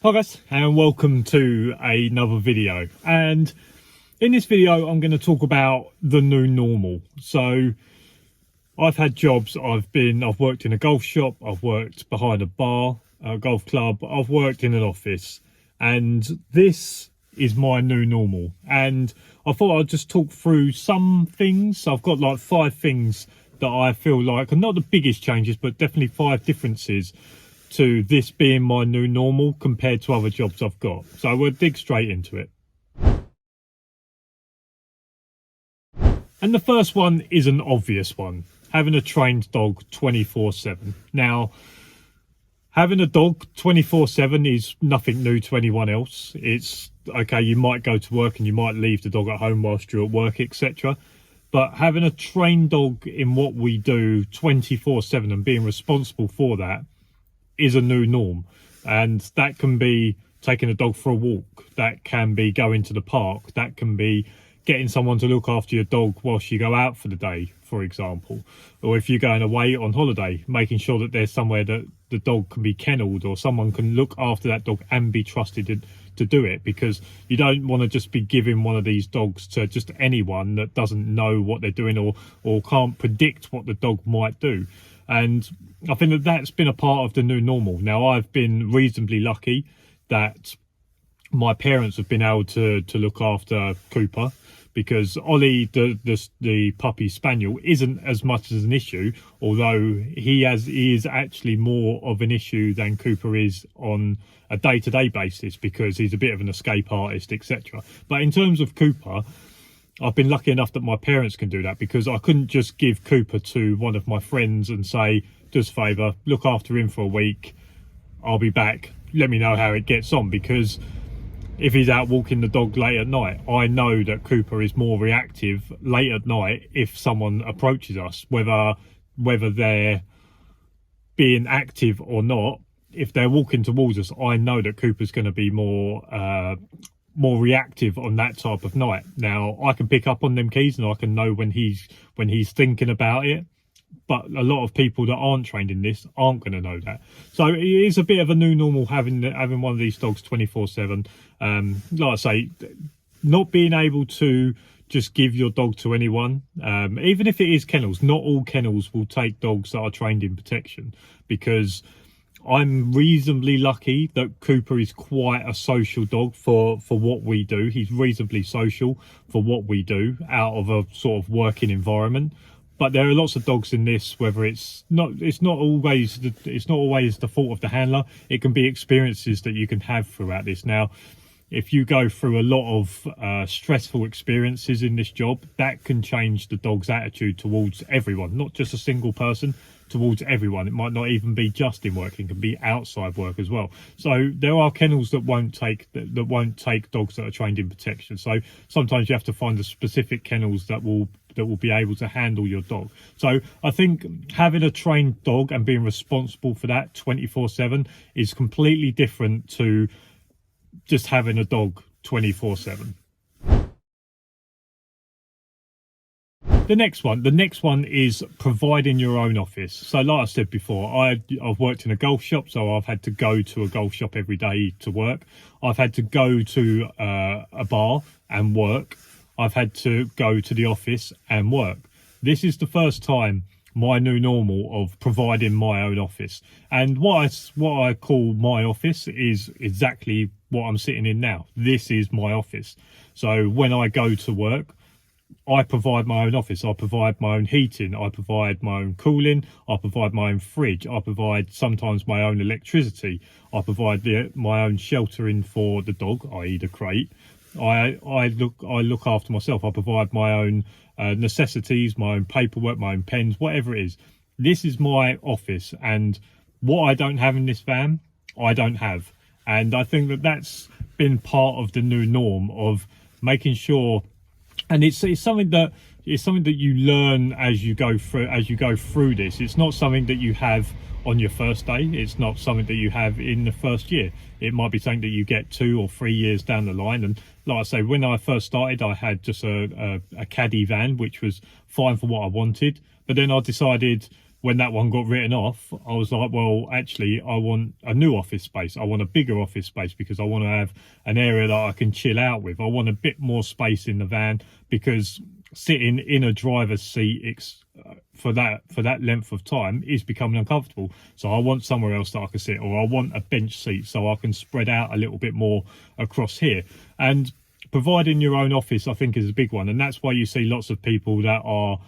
Hi guys, and welcome to another video. And in this video I'm going to talk about the new normal. So I've had jobs, I've worked in a golf shop, I've worked behind a bar, a golf club, I've worked in an office, and this is my new normal. And I thought I'd just talk through some things. I've got like 5 things that I feel like are not the biggest changes, but definitely 5 differences to this being my new normal compared to other jobs I've got. So we'll dig straight into it. And the first one is an obvious one: having a trained dog 24/7. Now, having a dog 24/7 is nothing new to anyone else. It's okay, you might go to work and you might leave the dog at home whilst you're at work, etc. But having a trained dog in what we do 24/7 and being responsible for that is a new norm. And that can be taking a dog for a walk, that can be going to the park, that can be getting someone to look after your dog whilst you go out for the day, for example. Or if you're going away on holiday, making sure that there's somewhere that the dog can be kennelled, or someone can look after that dog and be trusted to do it, because you don't want to just be giving one of these dogs to just anyone that doesn't know what they're doing or can't predict what the dog might do. And I think that that's been a part of the new normal. Now, I've been reasonably lucky that my parents have been able to look after Cooper, because Ollie, the puppy spaniel, isn't as much as an issue, although he is actually more of an issue than Cooper is on a day-to-day basis, because he's a bit of an escape artist, etc. But in terms of Cooper, I've been lucky enough that my parents can do that, because I couldn't just give Cooper to one of my friends and say, do us a favour, look after him for a week, I'll be back, let me know how it gets on. Because if he's out walking the dog late at night, I know that Cooper is more reactive late at night if someone approaches us, whether they're being active or not. If they're walking towards us, I know that Cooper's going to be more reactive on that type of night. Now, I can pick up on them keys and I can know when he's thinking about it, but a lot of people that aren't trained in this aren't going to know that. So it is a bit of a new normal having one of these dogs 24/7. Like I say, not being able to just give your dog to anyone, even if it is kennels. Not all kennels will take dogs that are trained in protection, because I'm reasonably lucky that Cooper is quite a social dog for what we do. He's reasonably social for what we do out of a sort of working environment. But there are lots of dogs in this, whether it's not always the fault of the handler. It can be experiences that you can have throughout this. Now, if you go through a lot of stressful experiences in this job, that can change the dog's attitude towards everyone, not just a single person, towards everyone. It might not even be just in work, it can be outside work as well. So there are kennels that won't take dogs that are trained in protection. So sometimes you have to find the specific kennels that will be able to handle your dog. So I think having a trained dog and being responsible for that 24/7 is completely different to just having a dog 24/7. The next one is providing your own office. So like I said before, I've worked in a golf shop, so I've had to go to a golf shop every day to work. I've had to go to a bar and work. I've had to go to the office and work. This is the first time my new normal of providing my own office. And what I call my office is exactly what I'm sitting in now. This is my office. So when I go to work, I provide my own office. I provide my own heating. I provide my own cooling. I provide my own fridge. I provide sometimes my own electricity. I provide my own sheltering for the dog, i.e. the crate. I look after myself. I provide my own necessities, my own paperwork, my own pens, whatever it is. This is my office, and what I don't have in this van, I don't have. And I think that that's been part of the new norm of making sure. And it's something that you learn as you go through this. It's not something that you have on your first day. It's not something that you have in the first year. It might be something that you get 2 or 3 years down the line. And like I say, when I first started, I had just a caddy van, which was fine for what I wanted. But then I decided when that one got written off, I was like, well, actually, I want a new office space. I want a bigger office space because I want to have an area that I can chill out with. I want a bit more space in the van because sitting in a driver's seat for that length of time is becoming uncomfortable. So I want somewhere else that I can sit, or I want a bench seat so I can spread out a little bit more across here. And providing your own office, I think, is a big one. And that's why you see lots of people that are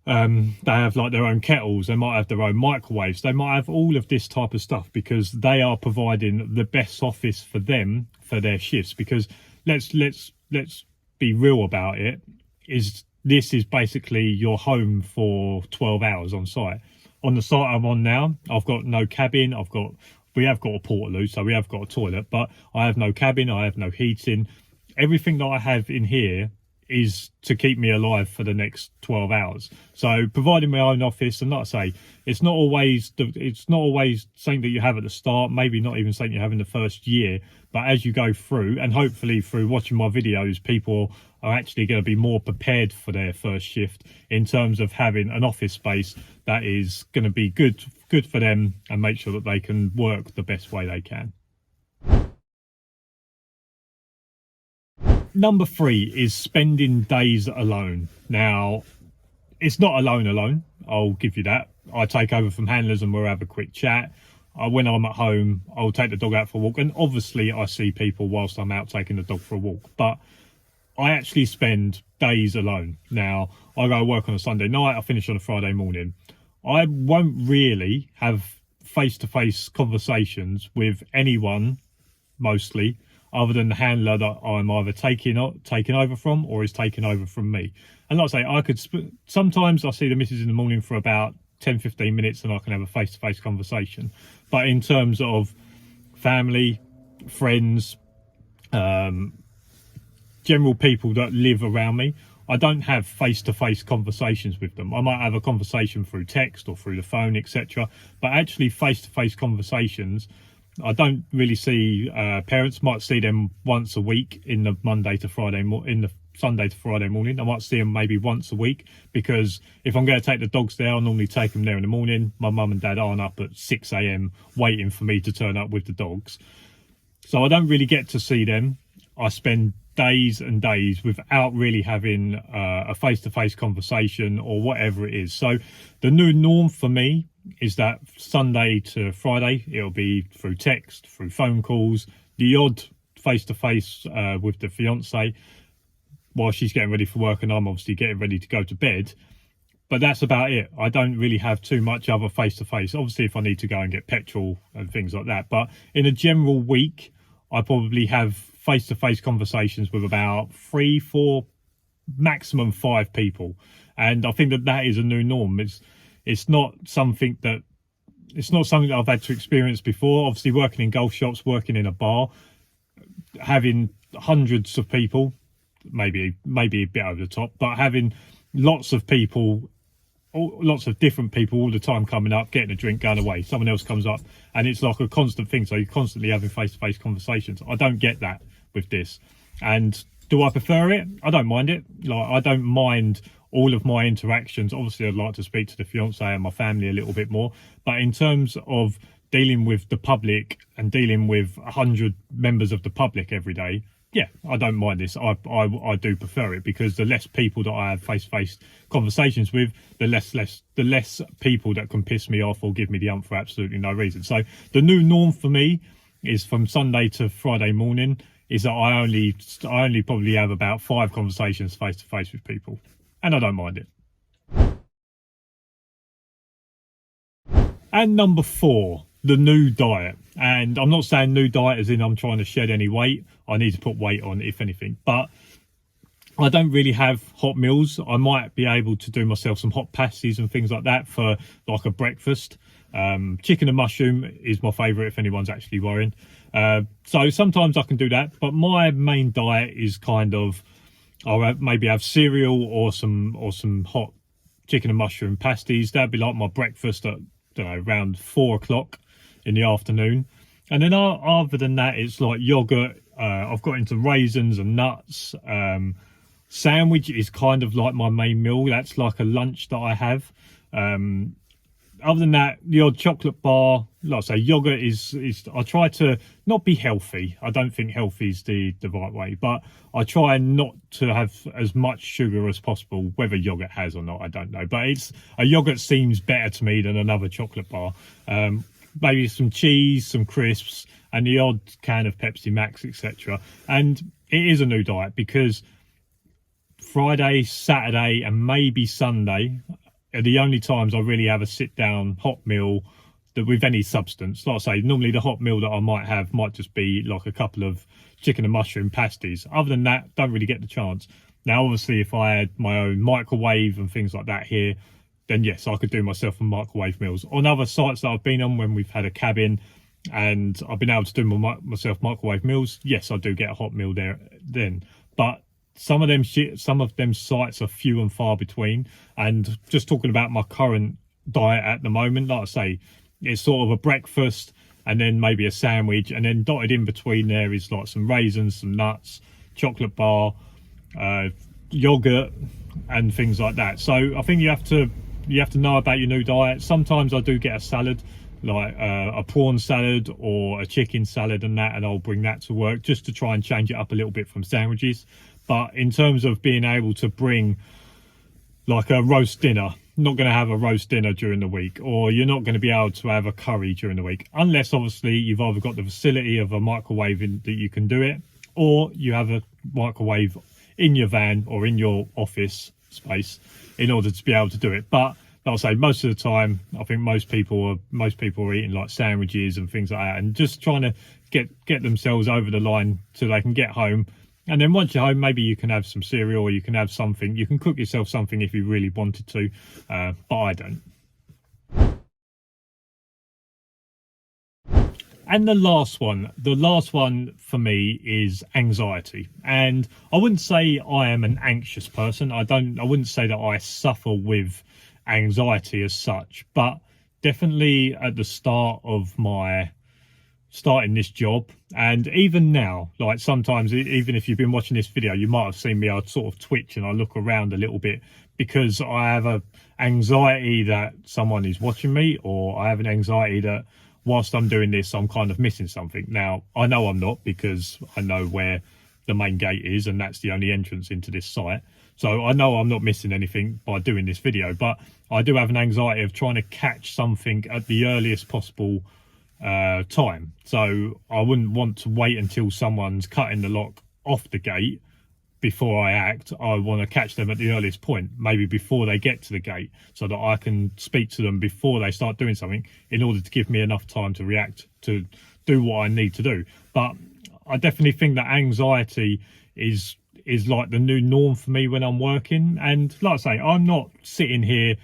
they have like their own kettles, they might have their own microwaves, they might have all of this type of stuff because they are providing the best office for them for their shifts. Because let's be real about it, this is basically your home for 12 hours on site. On the site I'm on now, I've got no cabin, we have got a portaloo, so we have got a toilet, but I have no cabin, I have no heating. Everything that I have in here is to keep me alive for the next 12 hours. So providing my own office, and like I say, it's not always something that you have at the start, maybe not even something you have in the first year, but as you go through, and hopefully through watching my videos, people are actually going to be more prepared for their first shift in terms of having an office space that is going to be good for them and make sure that they can work the best way they can. Number 3 is spending days alone. Now, it's not alone, I'll give you that. I take over from handlers and we'll have a quick chat. When I'm at home, I'll take the dog out for a walk, and obviously I see people whilst I'm out taking the dog for a walk, but I actually spend days alone. Now, I go work on a Sunday night, I finish on a Friday morning. I won't really have face-to-face conversations with anyone, mostly, other than the handler that I'm either taking over from or is taking over from me. And like I say, sometimes I see the missus in the morning for about 10-15 minutes and I can have a face-to-face conversation. But in terms of family, friends, general people that live around me, I don't have face-to-face conversations with them. I might have a conversation through text or through the phone, etc. But actually face-to-face conversations, I don't really see. Parents might see them once a week in the Sunday to Friday morning. I might see them maybe once a week, because if I'm going to take the dogs there, I'll normally take them there in the morning. My mum and dad aren't up at 6 a.m. waiting for me to turn up with the dogs. So I don't really get to see them. I spend days and days without really having a face-to-face conversation or whatever it is. So the new norm for me is that Sunday to Friday, it'll be through text, through phone calls, the odd face-to-face with the fiance while she's getting ready for work and I'm obviously getting ready to go to bed. But that's about it. I don't really have too much other face-to-face. Obviously, if I need to go and get petrol and things like that. But in a general week, I probably have face-to-face conversations with about 3, 4, maximum 5 people. And I think that is a new norm. It's not something that I've had to experience before. Obviously, working in golf shops, working in a bar, having hundreds of people, maybe a bit over the top, but having lots of people, lots of different people all the time coming up, getting a drink, going away. Someone else comes up, and it's like a constant thing. So you're constantly having face-to-face conversations. I don't get that with this. And do I prefer it? I don't mind it. Like, I don't mind all of my interactions. Obviously, I'd like to speak to the fiance and my family a little bit more. But in terms of dealing with the public and dealing with 100 members of the public every day, yeah, I don't mind this. I do prefer it, because the less people that I have face-to-face conversations with, the less people that can piss me off or give me the ump for absolutely no reason. So the new norm for me is from Sunday to Friday morning is that I only probably have about 5 conversations face-to-face with people, and I don't mind it. And number 4, the new diet. And I'm not saying new diet as in I'm trying to shed any weight. I need to put weight on, if anything. But I don't really have hot meals. I might be able to do myself some hot pasties and things like that for like a breakfast. Chicken and mushroom is my favourite, if anyone's actually worrying. So sometimes I can do that. But my main diet is kind of, I'll maybe have cereal or some hot chicken and mushroom pasties. That'd be like my breakfast at, around 4 o'clock in the afternoon. And then other than that, it's like yogurt. I've got into raisins and nuts. Sandwich is kind of like my main meal. That's like a lunch that I have. other than that, the odd chocolate bar, like I say, yogurt is I try to not be healthy. I don't think healthy is the right way, but I try not to have as much sugar as possible. Whether yogurt has or not, I don't know, but a yogurt seems better to me than another chocolate bar. Maybe some cheese, some crisps, and the odd can of Pepsi Max, etc. And it is a new diet because Friday, Saturday, and maybe Sunday are the only times I really have a sit-down hot meal that with any substance. Like I say, normally the hot meal that I might have might just be like a couple of chicken and mushroom pasties. Other than that, don't really get the chance. Now, obviously, if I had my own microwave and things like that here, then yes, I could do myself some microwave meals. On other sites that I've been on when we've had a cabin and I've been able to do myself microwave meals, yes, I do get a hot meal there then. But some of them sites are few and far between. And just talking about my current diet at the moment, like I say, it's sort of a breakfast and then maybe a sandwich, and then dotted in between there is like some raisins, some nuts, chocolate bar, yogurt, and things like that. So I think you have to know about your new diet. Sometimes I do get a salad, like a prawn salad or a chicken salad and that, and I'll bring that to work just to try and change it up a little bit from sandwiches. But in terms of being able to bring like a roast dinner, not going to have a roast dinner during the week, or you're not going to be able to have a curry during the week, unless obviously you've either got the facility of a microwave that you can do it, or you have a microwave in your van or in your office space in order to be able to do it. But like I say, most of the time, I think most people are eating like sandwiches and things like that, and just trying to get themselves over the line so they can get home. And then once you're home, maybe you can have some cereal, or you can have something. You can cook yourself something if you really wanted to, but I don't. And the last one for me is anxiety. And I wouldn't say I am an anxious person. I wouldn't say that I suffer with anxiety as such, but definitely at the start of my starting this job, and even now, like sometimes, even if you've been watching this video, you might have seen me, I sort of twitch and I look around a little bit because I have a anxiety that someone is watching me, or I have an anxiety that whilst I'm doing this, I'm kind of missing something. Now, I know I'm not, because I know where the main gate is, and that's the only entrance into this site. So I know I'm not missing anything by doing this video, but I do have an anxiety of trying to catch something at the earliest possible time. So I wouldn't want to wait until someone's cutting the lock off the gate before I act. I want to catch them at the earliest point, maybe before they get to the gate, so that I can speak to them before they start doing something, in order to give me enough time to react, to do what I need to do. But I definitely think that anxiety is like the new norm for me when I'm working. And like I say, I'm not sitting here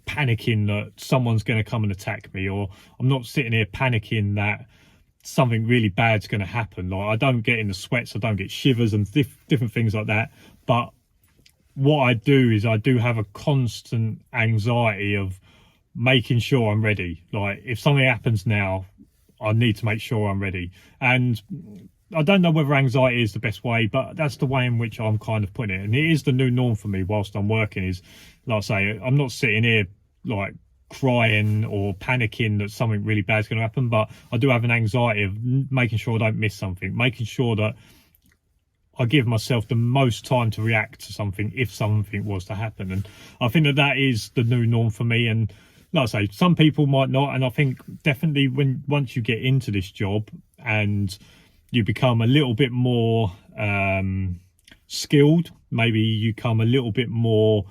panicking that someone's going to come and attack me, or I'm not sitting here panicking that something really bad's going to happen. Like, I don't get in the sweats, I don't get shivers and different things like that. But what I do is I do have a constant anxiety of making sure I'm ready. Like, if something happens now, I need to make sure I'm ready. And I don't know whether anxiety is the best way, but that's the way in which I'm kind of putting it. And it is the new norm for me whilst I'm working. Is, like I say, I'm not sitting here like crying or panicking that something really bad is going to happen, but I do have an anxiety of making sure I don't miss something, making sure that I give myself the most time to react to something if something was to happen. And I think that is the new norm for me. And like I say, some people might not, and I think definitely once you get into this job and you become a little bit more skilled, maybe you become a little bit more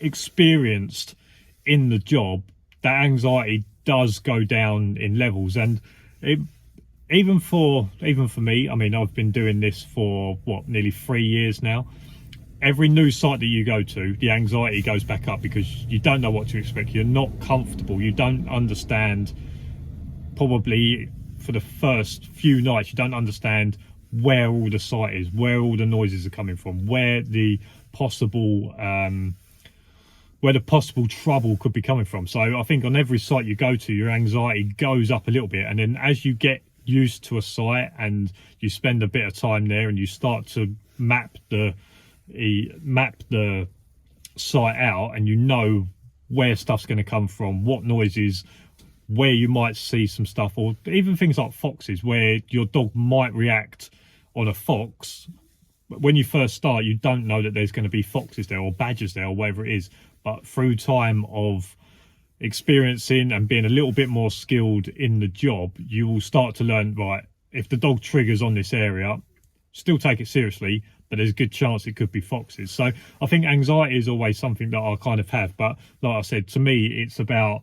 experienced in the job, that anxiety does go down in levels. And even for me, I mean, I've been doing this for nearly 3 years now. Every new site that you go to, the anxiety goes back up, because you don't know what to expect. You're not comfortable. You don't understand, probably for the first few nights, you don't understand where all the site is, where all the noises are coming from, where the possible trouble could be coming from. So I think on every site you go to, your anxiety goes up a little bit. And then as you get used to a site and you spend a bit of time there and you start to map the site out, and you know where stuff's going to come from, what noises, where you might see some stuff, or even things like foxes, where your dog might react on a fox. When you first start, you don't know that there's going to be foxes there or badgers there or whatever it is, but through time of experiencing and being a little bit more skilled in the job, you will start to learn, right, if the dog triggers on this area, still take it seriously, but there's a good chance it could be foxes. So I think anxiety is always something that I kind of have, but like I said, to me it's about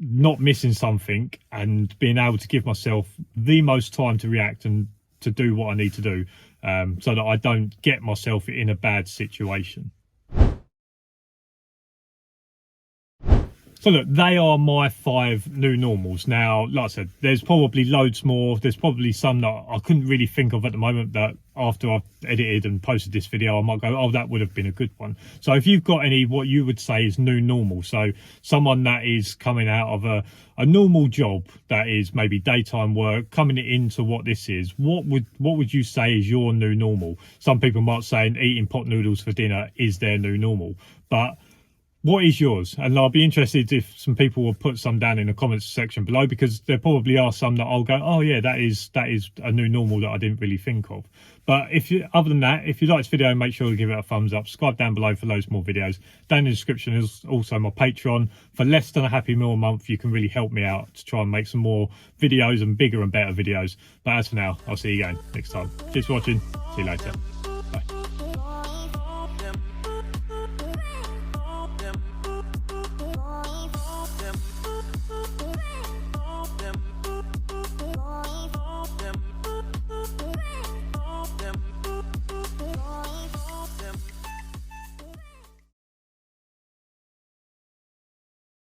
not missing something and being able to give myself the most time to react and to do what I need to do, so that I don't get myself in a bad situation. So look, they are my 5 new normals. Now, like I said, there's probably loads more. There's probably some that I couldn't really think of at the moment that after I've edited and posted this video, I might go, oh, that would have been a good one. So if you've got any, what you would say is new normal, so someone that is coming out of a normal job that is maybe daytime work, coming into what this is, what would you say is your new normal? Some people might say eating pot noodles for dinner is their new normal, but what is yours? And I'll be interested if some people will put some down in the comments section below, because there probably are some that I'll go, oh yeah, that is a new normal that I didn't really think of. But other than that, if you like this video, make sure to give it a thumbs up. Subscribe down below for loads more videos. Down in the description is also my Patreon. For less than a happy meal a month, you can really help me out to try and make some more videos and bigger and better videos. But as for now, I'll see you again next time. Cheers for watching. See you later.